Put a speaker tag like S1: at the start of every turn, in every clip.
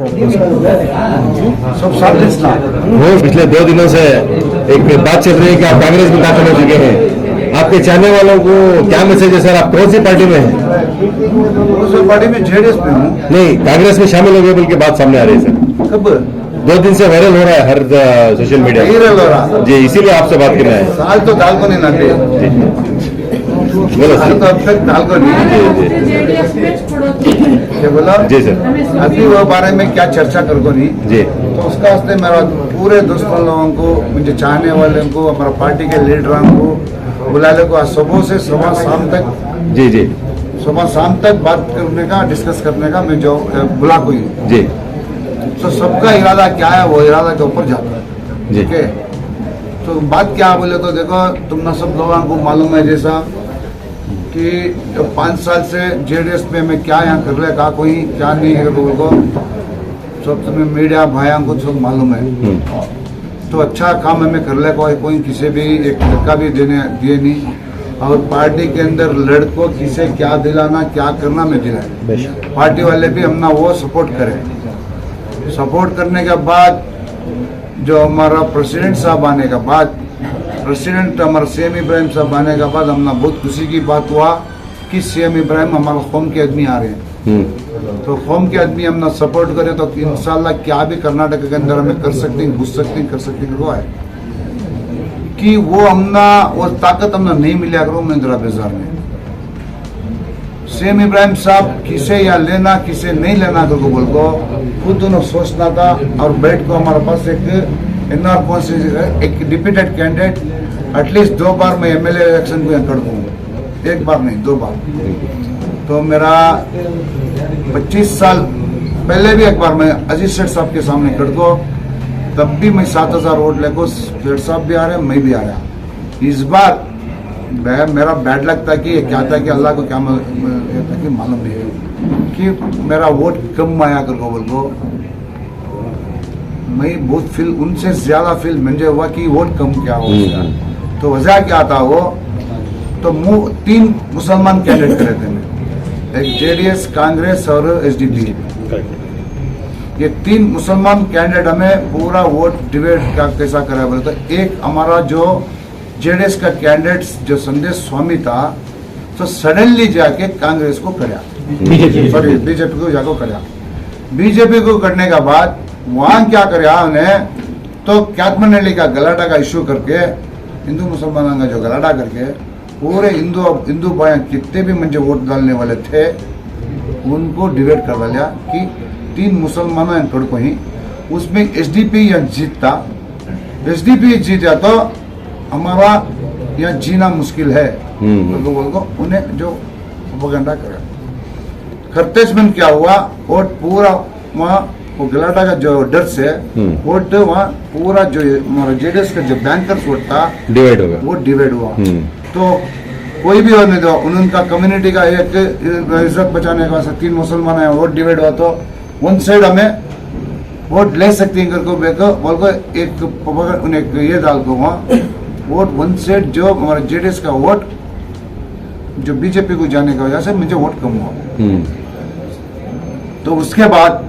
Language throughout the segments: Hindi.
S1: सब साथ
S2: वो पिछले 2 दिनों से एक बात चल रही है कि आप कांग्रेस में दाखिल हो चुके हैं। आपके चाहने वालों को क्या मैसेज है सर? आप कौन सी पार्टी में हैं?
S1: कौन सी पार्टी में? जेडीएस में हूँ।
S2: नहीं, कांग्रेस में शामिल हो गए बोल के बात सामने आ रही है सर।
S1: कब?
S2: 2 दिन से वायरल हो रहा है हर सोशल मीडिया
S1: में
S2: जी, इसीलिए आपसे बात करना है।
S1: साल तो दाल को नहीं लाते,
S2: बोलो
S1: साल तो अब तक दाल को नहीं। बोला
S2: जी सर।
S1: अभी वो बारे में क्या चर्चा कर को नहीं
S2: जी,
S1: तो उसका वास्ते मेरा पूरे दोस्तों लोगों को, मुझे चाहने वाले को, हमारा पार्टी के लीडरों को बुला ले को सुबह से सुबह शाम तक
S2: जी जी,
S1: सुबह शाम तक बात करने का, डिस्कस करने का मैं जो बुला कोई
S2: जी,
S1: तो सबका इरादा क्या है वो इरादा के ऊपर जाता है।
S2: जी।
S1: ठीक है, तो बात क्या बोले तो देखो, तुमने सब लोगों को मालूम है जैसा कि 5 साल से जेडीएस में मैं क्या यहाँ कर रहा, कहा कोई क्या नहीं है लोगों को सब तुम्हें मीडिया भाइयों को सब मालूम है। तो अच्छा काम हमें कर ले, कोई किसी भी एक धक्का भी दिए नहीं, और पार्टी के अंदर लड़कों किसे क्या दिलाना क्या करना मैं दिलाए। पार्टी वाले भी हमना वो सपोर्ट करें। सपोर्ट करने के बाद जो हमारा प्रेसिडेंट साहब आने के बाद, प्रेसिडेंट हमारा सीएम इब्राहिम साहब आने के बाद हमने बहुत खुशी की बात हुआ कि सीएम इब्राहिम हमारा कौम के आदमी आ रहे हैं। तो कौम के आदमी हमने सपोर्ट करे तो इंशाल्लाह क्या भी कर्नाटक के अंदर हमें कर सकते हैं, घुस सकते हैं, कर सकते हैं। वो है कि वो हमना वो ताकत हमने नहीं मिला करो महिंद्रा बाजार में। सीएम इब्राहिम साहब किसे या लेना किसे नहीं लेना करके बोल को खुद उन्होंने सोचना था, और बैठ को हमारे पास एक एनआर कॉन्स्टिट्यूंसी एक डिप्यूटेड कैंडिडेट एटलीस्ट 2 बार मैं एमएलए इलेक्शन को कर दूँ, 1 बार नहीं 2 बार। तो मेरा 25 साल पहले भी 1 बार मैं अजीत शेठ साहब के सामने कर दो, तब भी मैं 7000 वोट लेको शेठ साहब भी आ रहे, मैं भी आ रहा। इस बार मेरा बैड लक था कि क्या था कि अल्लाह को क्या था कि मालूम नहीं है कि मेरा वोट कम आया कर बोल को मैं बहुत फील उनसे ज्यादा फील मुझे हुआ कि वोट कम क्या हो। तो वजह क्या था वो तो 3 मुसलमान कैंडिडेट करे थे मैं, एक जेडीएस, कांग्रेस और एसडीपी। ये 3 मुसलमान कैंडिडेट हमें पूरा वोट डिवाइड का कैसा करा बोले तो एक हमारा जो जेडीएस का कैंडिडेट जो संदेश स्वामी था तो सडनली जाके कांग्रेस को करया, सॉरी बीजेपी को जाकर करया। बीजेपी को करने के बाद वहां क्या करया उन्हें तो कैथमंडली का गलाटा का इश्यू करके हिंदू मुसलमानों का जो गलाटा करके पूरे हिंदू भाई कितने भी मुझे वोट डालने वाले थे उनको डिवाइड कर लिया कि 3 मुसलमानों को ही उसमें एसडीपी या जीतता, एसडीपी जीता तो हमारा यहाँ जीना मुश्किल है। तो बोल को उन्हें जो प्रोपेगेंडा करा करते समय क्या हुआ वोट पूरा वहाँ वो गलाटा का जो डर से वोट वहाँ पूरा जो हमारा जेडीएस का जो बैंकर्स वोट था डिवाइड होगा, वो डिवाइड हुआ। तो कोई भी होने दो उनका कम्युनिटी का एक इज्जत बचाने का 3 मुसलमान है वोट डिवाइड हुआ तो 1 साइड हमें वोट ले सकते हैं करको बोल को एक उन्हें ये डाल को वहाँ वोट 1 साइड जो हमारा जेडीएस का वोट जो बीजेपी को जाने की वजह से मुझे वोट कम हुआ। तो उसके बाद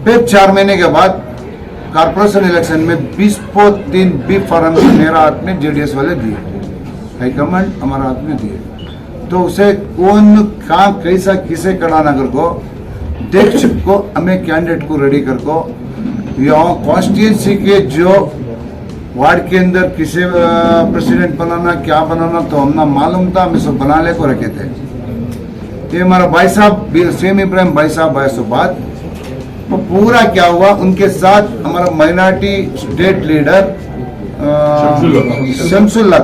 S1: फिर 4 महीने के बाद कारपोरेशन इलेक्शन में 20 बी फॉर्म मेरा हाथ में जेडीएस वाले दिए, हाईकमांड हमारा हाथ में दिए। तो उसे कौन कहाँ कैसा किसे कराना कर को देख को हमें कैंडिडेट को रेडी कर को यहाँ कॉन्स्टिट्यूंसी के जो वार्ड के अंदर किसे प्रेसिडेंट बनाना क्या बनाना तो हमने मालूम था, हमें सब बना ले को रखे थे। ये हमारा भाई साहब सीएम इब्राहिम भाई साहब आए सो बाद तो पूरा क्या हुआ उनके साथ हमारा माइनॉरिटी स्टेट लीडर शमसुल्ला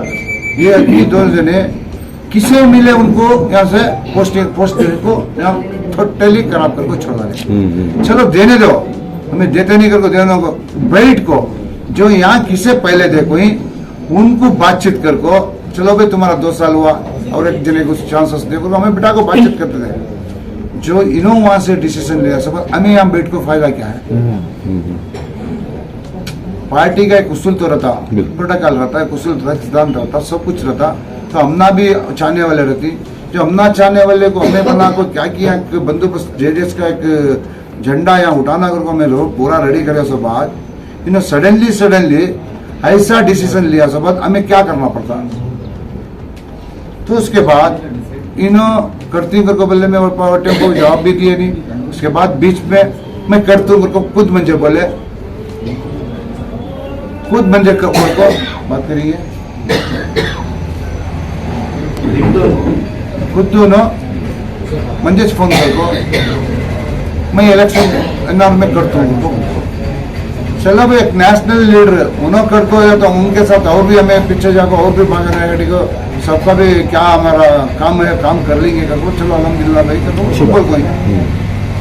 S1: ये 2 जने किसे मिले उनको यहाँ से पोस्ट को यहाँ टोटली खराब करके छोड़ा दे। चलो देने दो, हमें देते नहीं करको देने को बैठ को जो यहाँ किसे पहले देखो ही उनको बातचीत करको चलो भाई तुम्हारा 2 साल हुआ और एक जने को चांसेस देखो तो हमें बेटा को बातचीत करते थे। जो इन्हों वहां से डिसीजन लिया सब हमें यहाँ बैठ को फायदा क्या है। पार्टी का एक उसूल तो रहता, प्रोटोकॉल रहता है, उसूल रहता, सिद्धांत रहता, सब कुछ रहता। तो हमना भी चाहने वाले रहती जो हमना चाहने वाले को हमें बना को क्या किया बंदोबस्त जेडीएस का एक झंडा यहाँ उठाना करके मैं लोग पूरा रेडी करे सो बाद इन्होंने सडनली ऐसा डिसीजन लिया सो बाद हमें क्या करना पड़ता। तो उसके बाद इन्हों करती करके बोले मैं पार्टियों को जवाब भी दिए नहीं। उसके बाद बीच में मैं करती हूँ करके खुद मंजे बोले, खुद मंजे को बात करिए, खुद दोनों मंजे फोन करको मैं इलेक्शन में करता हूँ। चलो भाई एक नेशनल लीडर उन्होंने करते हो तो उनके साथ और भी हमें पीछे जाकर और भी भागना है को सबका भी क्या हमारा काम है, काम कर लेंगे करको, चलो अल्हम्दुलिल्लाह भाई करको सुपर कोई।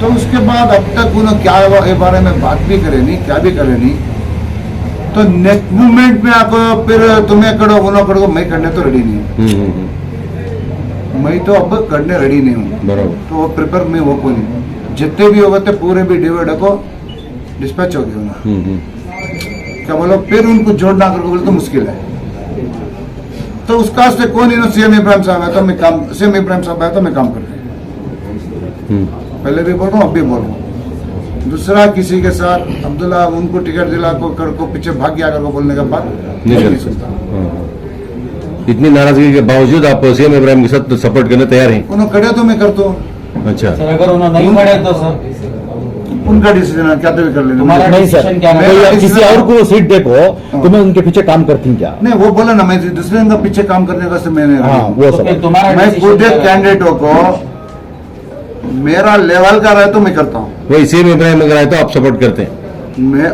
S1: तो उसके बाद अब तक उन्होंने क्या ये बारे में बात भी करे नहीं, क्या भी करे नहीं। तो नेक्स्ट मूवमेंट में आपको फिर तुम्हें करो उन्होंने करो, मैं करने तो रेडी नहीं हूँ। मैं तो अब करने रेडी नहीं हूँ। तो वो प्रिपेयर में वो कोई नहीं, जितने भी होगा तो पूरे भी डिवाइड को डिस्पैच हो गया। क्या बोलो फिर उनको जोड़ना करके बोले तो मुश्किल है। तो उसका से कौन इन्होंने सीएम इब्राहिम साहब है तो मैं काम, सीएम इब्राहिम साहब है तो मैं काम कर रहा हूँ। पहले भी बोल रहा हूँ अब भी बोल रहा हूँ। दूसरा किसी के साथ अब्दुल्ला उनको टिकट दिला को पीछे भाग गया करके बोलने का बात नहीं कर सकता।
S2: इतनी नाराजगी के बावजूद आप सीएम इब्राहिम के साथ सपोर्ट करने तैयार हैं?
S1: उन्होंने करे तो मैं करता हूँ।
S2: अच्छा
S3: सर, अगर उन्होंने नहीं करे तो सर
S1: उनका डिसीजन है, क्या तो भी कर लेंगे।
S3: तुम्हारा
S4: नहीं सर,
S3: डिसीजन क्या
S4: कोई
S3: है?
S4: आप किसी और को सीट देखो तो मैं उनके पीछे काम करती हूँ क्या?
S1: नहीं वो बोला ना, मैं दूसरे का पीछे काम करने का से मैंने
S4: हाँ वो
S3: तो
S4: सब
S3: फिर तुम्हारा
S1: मैं
S3: decision
S1: खुद
S3: क्या
S1: एक
S3: है?
S1: कैंडिडेटों को मेरा लेवल का रहे तो मैं करता हूँ।
S2: वही सीएम इब्राहिम अगर आए तो आप सपोर्ट करते हैं?
S1: मैं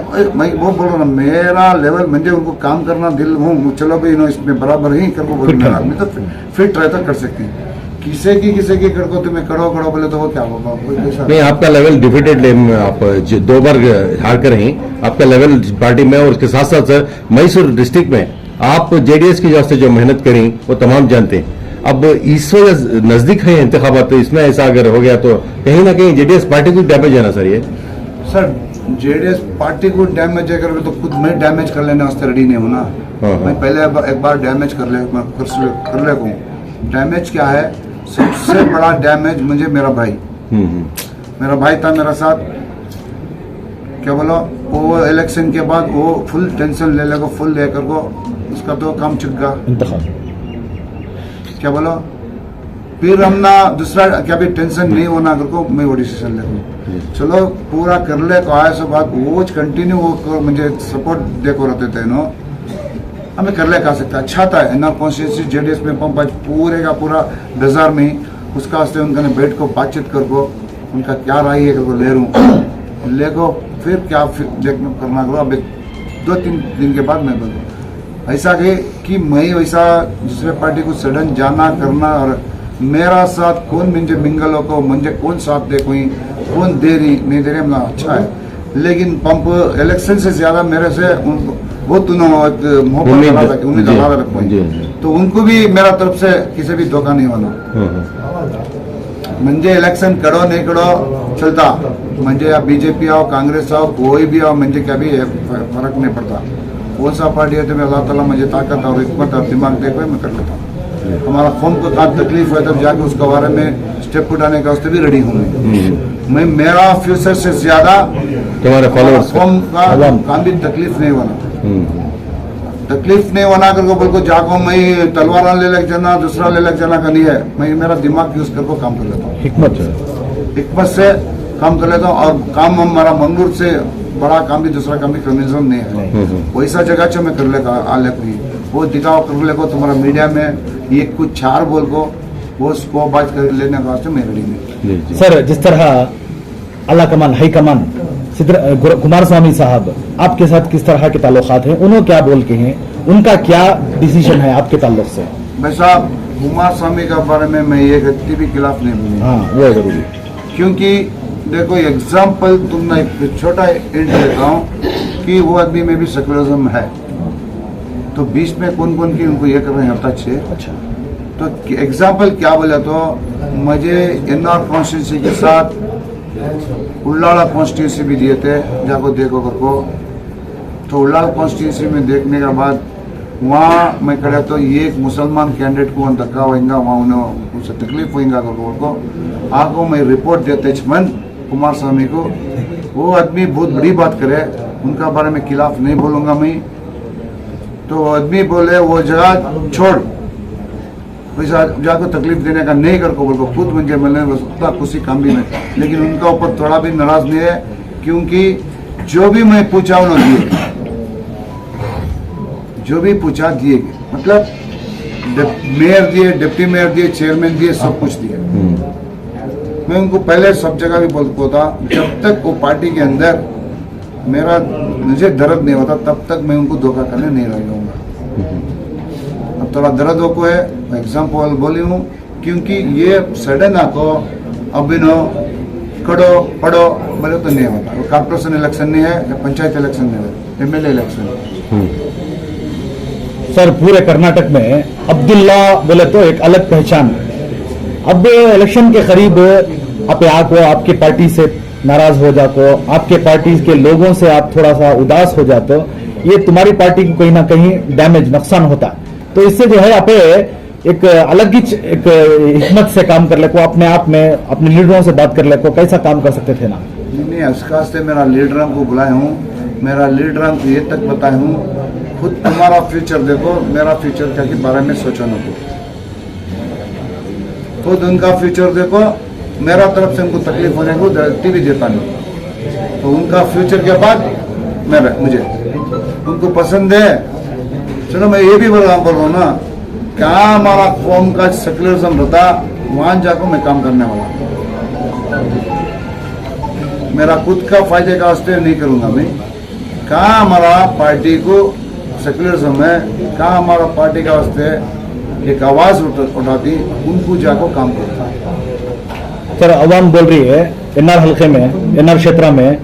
S1: वो बोल रहा हूँ ना, मेरा लेवल मुझे उनको काम करना दिल हूँ, चलो भाई इन्होंने इसमें बराबर ही करको बोल मेरा आदमी तो फिट रहता कर सकते हैं। किसी की करको तुम्हें करो बोले तो वो क्या होगा कोई कैसा
S2: नहीं, आपका लेवल डिफिटेड, आप 2 बार हार कर हैं, आपका लेवल पार्टी में और उसके साथ साथ मैसूर डिस्ट्रिक्ट में आप जेडीएस की वास्ते जो मेहनत करी वो तमाम जानते हैं। अब इस वजह नजदीक है इंतखाबात, तो इसमें ऐसा अगर हो गया तो कहीं ना कहीं जेडीएस पार्टी को डैमेज है ना सर? ये
S1: सर जेडीएस पार्टी को डैमेज अगर तो खुद मैं डैमेज कर लेने वास्ते रेडी नहीं हूँ ना। मैं पहले एक बार डैमेज कर ले हूँ। डैमेज क्या है? सबसे बड़ा डैमेज मुझे मेरा भाई था मेरा साथ। क्या बोलो वो इलेक्शन के बाद वो फुल टेंशन ले लेगा, फुल लेकर को उसका तो काम चुक गया।
S4: इंतखाब
S1: क्या बोलो फिर हम ना दूसरा क्या भी टेंशन नहीं होना करको मैं वो डिसीजन ले लूँ। चलो पूरा कर ले तो आया सब बात वो कंटिन्यू वो मुझे सपोर्ट देखो रहते थे नो, हमें कर ले कहा सकता अच्छा था एनआर कॉन्स्टिट्यूंसी जेडीएस में पंप पूरे का पूरा बाजार में ही उसका वास्ते उनका बैठ को बातचीत कर को उनका क्या राय है करको ले लूँ लेको फिर क्या देखना करना करो। अब 2-3 दिन के बाद मैं बोलूँ ऐसा कि मैं वैसा दूसरे पार्टी को सडन जाना करना और मेरा साथ कौन मुझे मिंगल हो को मुझे कौन साथ दे कोई कौन दे रही नहीं दे रही मतलब अच्छा है। लेकिन पंप इलेक्शन से ज्यादा मेरे से वो उम्मीद तो उनको भी मेरा तरफ से किसी भी धोखा नहीं होना। मुझे इलेक्शन करो नहीं करो चलता, मुझे या बीजेपी आओ कांग्रेस आओ कोई भी आओ मुझे क्या भी फर्क नहीं पड़ता। कौन सा पार्टी है तो मैं अल्लाह ताला मुझे ताकत और हिकमत और दिमाग देखो मैं कर लेता हूँ। हमारा कौम को काम तकलीफ है तब जाके उसके बारे में स्टेप उठाने का उससे भी रेडी हूँ मैं। मेरा फ्यूचर से ज्यादा
S2: तुम्हारे फॉलोअर्स
S1: कौम का काम भी तकलीफ नहीं होना करके बोल को जाको मैं तलवार ले लग जाना दूसरा ले लग जाना का नहीं है। मैं मेरा दिमाग यूज करके काम कर लेता हूँ, हिकमत से काम कर लेता हूँ। और काम हमारा मंगूर से बड़ा काम भी दूसरा काम भी कम्युनिज्म नहीं है। वैसा जगह से मैं कर लेगा आले कोई वो दिखाओ कर ले को तुम्हारा मीडिया में ये कुछ 4 बोल को वो उसको बात कर लेने का वास्ते मैं रेडी नहीं।
S4: सर जिस तरह अल्लाह कमान हाई कमान कुमार स्वामी साहब आपके साथ किस तरह के ताल्लुकात हैं, उन्होंने क्या बोल के हैं, उनका क्या डिसीजन है आपके ताल्लुक से?
S1: भाई साहब कुमार स्वामी का बारे में मैं ये गति भी खिलाफ नहीं बोलूँगा।
S4: हाँ वो जरूरी,
S1: क्योंकि देखो एग्जाम्पल तुमने एक छोटा इंट देता हूँ कि वो आदमी में भी सेकुलरिज्म है तो बीच में कौन की उनको ये कर रहे हैं हफ्ता 6।
S4: अच्छा
S1: तो एग्जाम्पल क्या बोले तो मुझे एनआर कॉन्स्टिट्यूंसी के साथ उल्लाड़ा कॉन्स्टिट्यूंसी भी दिए थे जाको देखो करको। तो उल्लाड़ा कॉन्स्टिट्यूंसी में देखने के बाद वहाँ मैं खड़ा तो ये एक मुसलमान कैंडिडेट को धक्का होगा वहाँ उन्हें उससे तकलीफ होगा करको आगो मैं रिपोर्ट देते मन कुमार स्वामी को, वो आदमी बहुत बड़ी बात करे, उनका बारे में खिलाफ नहीं बोलूंगा मैं। तो वो आदमी बोले वो जगह छोड़, वैसा जाको तकलीफ देने का नहीं कर को बोल को खुद मुझे मिलने उतना खुशी काम भी नहीं, लेकिन उनका ऊपर थोड़ा भी नाराज नहीं है, क्योंकि जो भी मैं पूछा उन्होंने दिए, जो भी पूछा दिए, मतलब मेयर दिए, डिप्टी मेयर दिए, चेयरमैन दिए, सब कुछ दिए। मैं उनको पहले सब जगह भी बोलता था, जब तक वो पार्टी के अंदर मुझे दर्द नहीं होता तब तक मैं उनको धोखा करने नहीं रहूंगा। अब थोड़ा दर्द हो को है, एग्जाम्पल बोली हूँ, क्योंकि ये सडन आको अभिनो कड़ो पढ़ो बोले तो नहीं होता। वो कॉर्पोरेशन इलेक्शन नहीं है, या पंचायत इलेक्शन नहीं है, MLA इलेक्शन है।
S4: सर पूरे कर्नाटक में अब्दुल्ला बोले तो एक अलग पहचान। अब इलेक्शन के करीब आप आको आपके पार्टी से नाराज हो जाते हो, आपके पार्टी के लोगों से आप थोड़ा सा उदास हो जाते हो, ये तुम्हारी पार्टी को कहीं ना कहीं डैमेज नुकसान होता है। तो इससे जो है आप एक अलग ही एक हिम्मत से काम कर ले को, अपने आप में अपने लीडरों से बात कर ले को, कैसा काम कर सकते थे ना?
S1: नहीं, इसका से मेरा लीडरों को बुलाया हूँ, मेरा लीडरों को ये तक बताया हूँ, खुद तुम्हारा फ्यूचर देखो, मेरा फ्यूचर क्या के बारे में सोचो न को, खुद उनका फ्यूचर देखो, मेरा तरफ से उनको तकलीफ होने को गलती भी देता नहीं। तो उनका फ्यूचर के बाद मुझे उनको पसंद है। चलो मैं ये भी बोल रहा हूँ ना, क्या हमारा कौम का सेक्युलरिज्म रहता, वहां जाकर मैं काम करने वाला, मेरा खुद का फायदे का वास्ते नहीं करूंगा मैं। कहाँ हमारा पार्टी को सेक्युलरिज्म है, कहाँ हमारा पार्टी का वास्ते एक आवाज उठाती, उनको जाकर काम करता।
S4: सर अवाम बोल रही है एनआर हल्के में, एनआर क्षेत्र में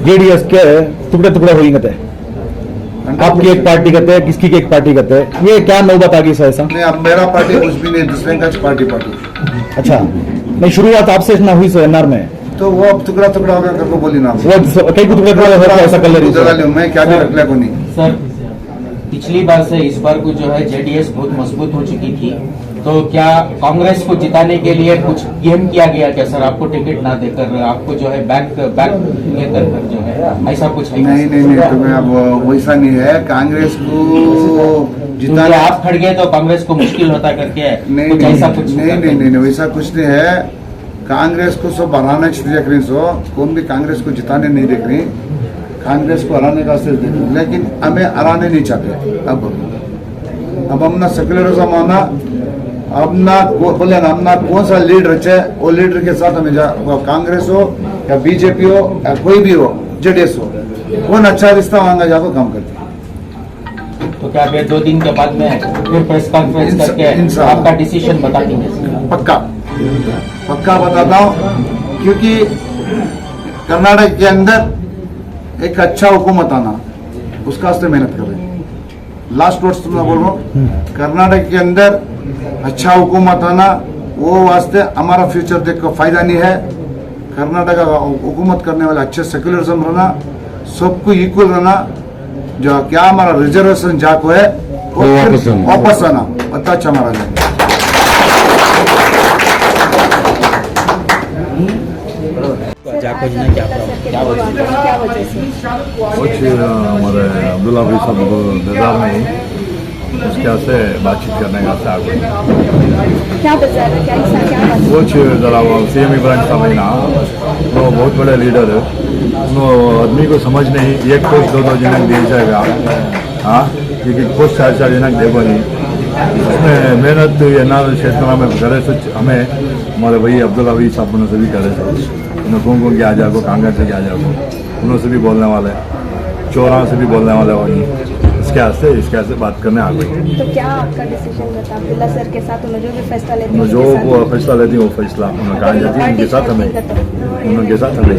S4: जेडीएस के टुकड़े टुकड़े हो गए, आपकी एक पार्टी कहते हैं, किसकी की एक पार्टी कहते हैं, ये क्या नौबत आ गई सर? ऐसा नहीं,
S1: अब मेरा पार्टी कुछ भी नहीं, दूसरे का पार्टी।
S4: अच्छा, नहीं शुरुआत आपसे ना हुई सर एनआर में,
S1: तो वो अब टुकड़ा टुकड़ा होगा करके बोली ना,
S4: वो कई टुकड़े टुकड़े ऐसा कर ले रही
S1: मैं क्या भी रख लिया को नहीं।
S3: सर पिछली बार से इस बार को जो है जेडीएस बहुत मजबूत हो चुकी थी, तो क्या कांग्रेस को जिताने के लिए कुछ गेम किया गया क्या सर? आपको टिकट ना देकर आपको जो है बैक लेकर जो है ऐसा कुछ है?
S1: नहीं, तो अब वैसा नहीं है, कांग्रेस को जिताने
S3: आप खड़ गए तो कांग्रेस को मुश्किल होता करके
S1: नहीं,
S3: ऐसा कुछ
S1: नहीं, वैसा कुछ नहीं है। कांग्रेस को सब हराने देख रही, सो कौन भी कांग्रेस को जिताने नहीं देख रही, कांग्रेस को हराने का सिर्फ देख रही, लेकिन हमें हराने नहीं चाहते। अब हमने सेक्युलरिज्म आना, अपना बोले ना, अपना कौन सा लीडर है वो लीडर के साथ हमें कांग्रेस हो या बीजेपी हो या कोई भी हो, जेडीएस हो, कौन अच्छा रिश्ता मांगा जाकर काम करते।
S3: तो क्या वे 2 दिन के बाद में फिर प्रेस कॉन्फ्रेंस करके आपका डिसीजन बता देंगे?
S1: पक्का बताता हूँ, क्योंकि कर्नाटक के अंदर एक अच्छा हुकूमत आना, उसका वास्ते मेहनत कर रहे हैं। लास्ट वर्ड्स तुम बोल रहा हूँ, कर्नाटक के अंदर अच्छा हुकूमत आना, वो वास्ते हमारा फ्यूचर देख कर फायदा नहीं है। कर्नाटक का हुकूमत करने वाले अच्छे सेक्युलरिज्म रहना, सबको इक्वल रहना, जो क्या हमारा रिजर्वेशन जाको है वो वापस आना, अच्छा अच्छा हमारा जाएगा।
S3: जाको जी ने क्या
S5: कुछ हमारे अब्दुल्ला भाई साहब बाजार में उसके से बातचीत करने का था, कुछ जरा CM इब्राहिम साहब है ना, वो बहुत बड़े लीडर है, वो आदमी को समझ नहीं, एक पोस्ट 2 जनक दिया जाएगा, हाँ क्योंकि पोस्ट 4 जनक देगो नहीं, उसमें मेहनत एनआर क्षेत्र में करे सच हमें हमारे भाई अब्दुल्ला भाई साहब उन्होंने से भी करे उन्होंने कौन क्या आ जाओ, कांग्रेस से क्या आ जाओ, उन्होंने से भी बोलने वाले, चौरा से भी बोलने वाले वही, इसके से बात करने आ गई।
S6: तो क्या आपका डिसीजन रहता अब्दुल्ला सर के साथ, उन्होंने जो भी फैसला लेते हैं,
S5: जो वो फैसला लेती है वो फैसला उन्होंने कहा जाती है उनके साथ हमें, उनके साथ हमें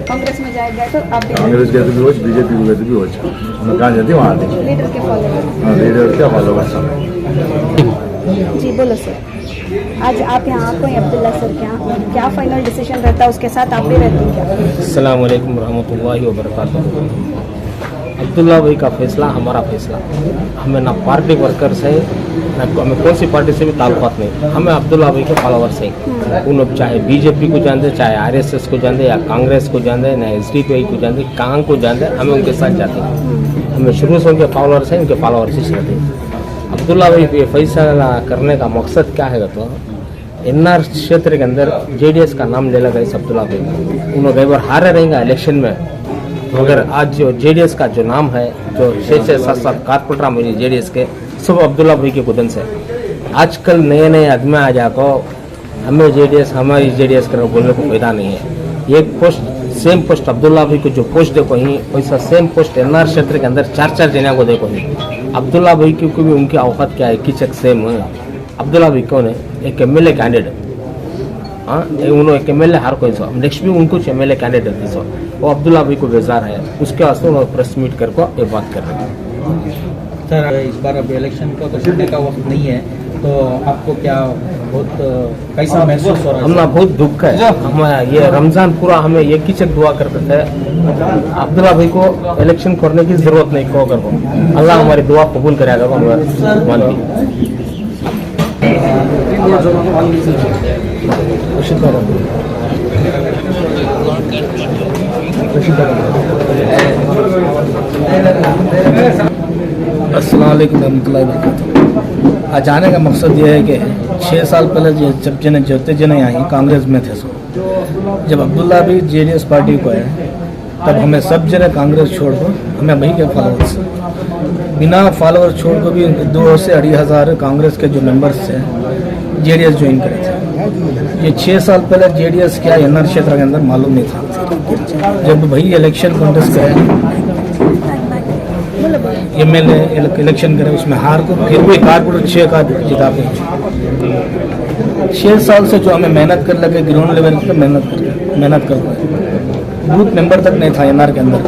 S6: कांग्रेस में जाएगा तो आप
S5: कांग्रेस के भी हो, बीजेपी को भी हो, उन्होंने कहा जाती है वहाँ आती
S6: लीडर के फॉलोअर,
S5: लीडर क्या फॉलोअर्स।
S6: जी बोलो सर, आज आप यहाँ आपको अब्दुल्ला सर के यहाँ क्या फाइनल डिसीजन रहता है, उसके साथ आप भी रहती हैं क्या?
S7: अस्सलाम वालेकुम रहमतुल्लाहि व बरकातुहू। अब्दुल्ला भाई का फैसला हमारा फैसला। हमें ना पार्टी वर्कर्स है, ना हमें कौन सी पार्टी से भी ताल्लुकात नहीं। हमें अब्दुल्ला भाई के फॉलोवर्स हैं। उन लोग चाहे बीजेपी को जानते, चाहे आरएसएस को जानते, या कांग्रेस को जानते, ना एसडीपीआई को जानते, कहाँ को जानते, हमें उनके साथ जाते हैं। हमें शुरू से उनके फॉलोवर्स हैं, उनके फॉलोवर्स ही रहते हैं। अब्दुल्ला भाई ये फैसला करने का मकसद क्या है तो एनआर क्षेत्र के अंदर जेडीएस का नाम ले लगा इस अब्दुल्ला भाई। उन्होंने कई बार हारे रहेंगे इलेक्शन में, तो अगर आज जो जेडीएस का जो नाम है, जो 6-7 कारपोरेटर मुझे जेडीएस के, सब अब्दुल्ला भाई के कुदन से। आजकल नए नए आदमी आ जाको हमें जेडीएस, हमारी जेडीएस कर बोलने को फायदा नहीं है। एक पोस्ट सेम पोस्ट अब्दुल्ला भाई को जो पोस्ट देखो ही, वैसा सेम पोस्ट एनआर क्षेत्र के अंदर 4-4 जने को देखो ही। अब्दुल्ला भाई की भी उनकी औकात क्या है, किचक सेम है। अब्दुल्ला भाई कौन है? एक एमएलए कैंडिडेट। हाँ, उन्होंने एक एमएलए हर कोई सो नेक्स्ट भी उनको एमएलए कैंडिडेट थी सो वो अब्दुल्ला भाई को बेजार है। उसके वास्ते उन्होंने प्रेस मीट करके ये बात कर रहे हैं।
S3: सर, इस बार अब इलेक्शन का तो चुनने का वक्त नहीं है, तो आपको क्या बहुत कैसा महसूस हो रहा है?
S7: हमने बहुत दुख है। हम ये रमजान पूरा हमें एक ही चक दुआ करते थे, अब्दुल्ला भाई को इलेक्शन करने की जरूरत नहीं को कर, अल्लाह हमारी दुआ कबूल करेगा।
S8: अस्सलाम वालेकुम रहमतुल्लाहि व बरकातहू। आज आने का मकसद ये है कि 6 साल पहले जब जोते जने आई कांग्रेस में थे, सो जब अब्दुल्ला भी जेडीएस पार्टी को है, तब हमें सब जने कांग्रेस छोड़ कर हमें भाई के फॉलोअर्स, बिना फॉलोअर छोड़ कर भी 2 से 2,500 कांग्रेस के जो मेंबर्स थे जेडीएस ज्वाइन करे थे। ये 6 साल पहले जेडीएस क्या एनआर क्षेत्र के अंदर मालूम नहीं था। जब भाई इलेक्शन कॉन्टेस्ट करे, एमएलए इलेक्शन करे, उसमें हार को फिर भी कारपोरेटर 6 कारपोरेटर जिता के 6 साल से जो हमें मेहनत कर लगे, ग्राउंड लेवल पर मेहनत कर बूथ मेंबर तक नहीं था एनआर के अंदर।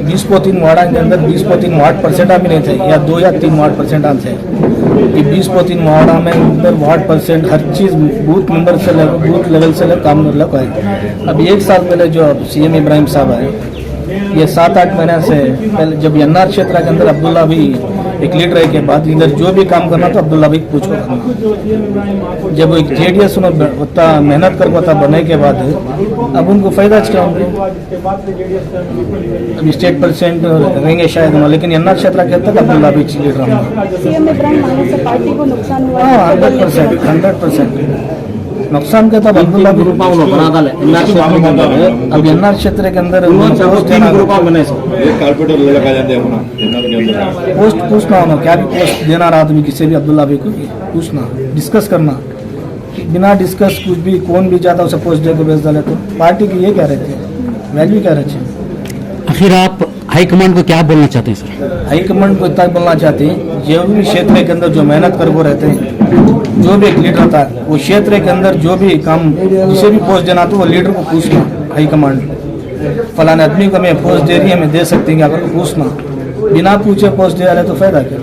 S8: 20-3 वार्डा के अंदर 20-3 वार्ड परसेंट भी नहीं थे, या 2 या 3 वार्ड परसेंट थे। ये 20-3 वार्डा में अंदर वार्ड परसेंट हर चीज़ बूथ मेंबर से लेकर बूथ लेवल से लेकर काम लग है। अब 1 साल पहले जो सीएम इब्राहिम साहब आए, ये 7-8 महीने से पहले जब एनआर क्षेत्र के अंदर अब्दुल्ला भी एक लीडर है के बाद इधर जो भी काम करना तो अब्दुल्ला भी पूछ कर करना। जब एक जेडीएस उतना मेहनत कर पाता बनने के बाद अब उनको फायदा क्या होंगे, अभी स्टेट परसेंट रहेंगे शायद, लेकिन एनआर क्षेत्र के अंदर अब्दुल्ला भी लीडर होंगे।
S6: सीएम इब्राहिम आने से पार्टी को नुकसान हुआ?
S8: हाँ, 100% नुकसान का तब अब्दुल्ला भी रूपा बना डाले अब एनआर क्षेत्र के अंदर पोस्ट पूछना होना, क्या भी पोस्ट देना रहा तो भी किसी भी अब्दुल्ला भी को पूछना, डिस्कस करना। बिना डिस्कस कुछ भी कौन भी जाता उसे पोस्ट दे को भेज डाले तो पार्टी की ये क्या रहती है, वैल्यू क्या रहती है।
S9: आखिर आप हाईकमांड को क्या बोलना चाहते हैं सर?
S8: हाईकमांड को इतना बोलना चाहते हैं, जो भी क्षेत्र के अंदर जो मेहनत कर वो रहते हैं, जो भी एक लीडर था वो क्षेत्र के अंदर जो भी काम जिसे भी पोस्ट देना तो वो लीडर को पूछना, हाईकमांड फलाने आदमी को हमें पोस्ट दे रही है, हमें दे सकते हैं, अगर पूछना, बिना पूछे पोस्ट दे रहे तो फायदा क्या।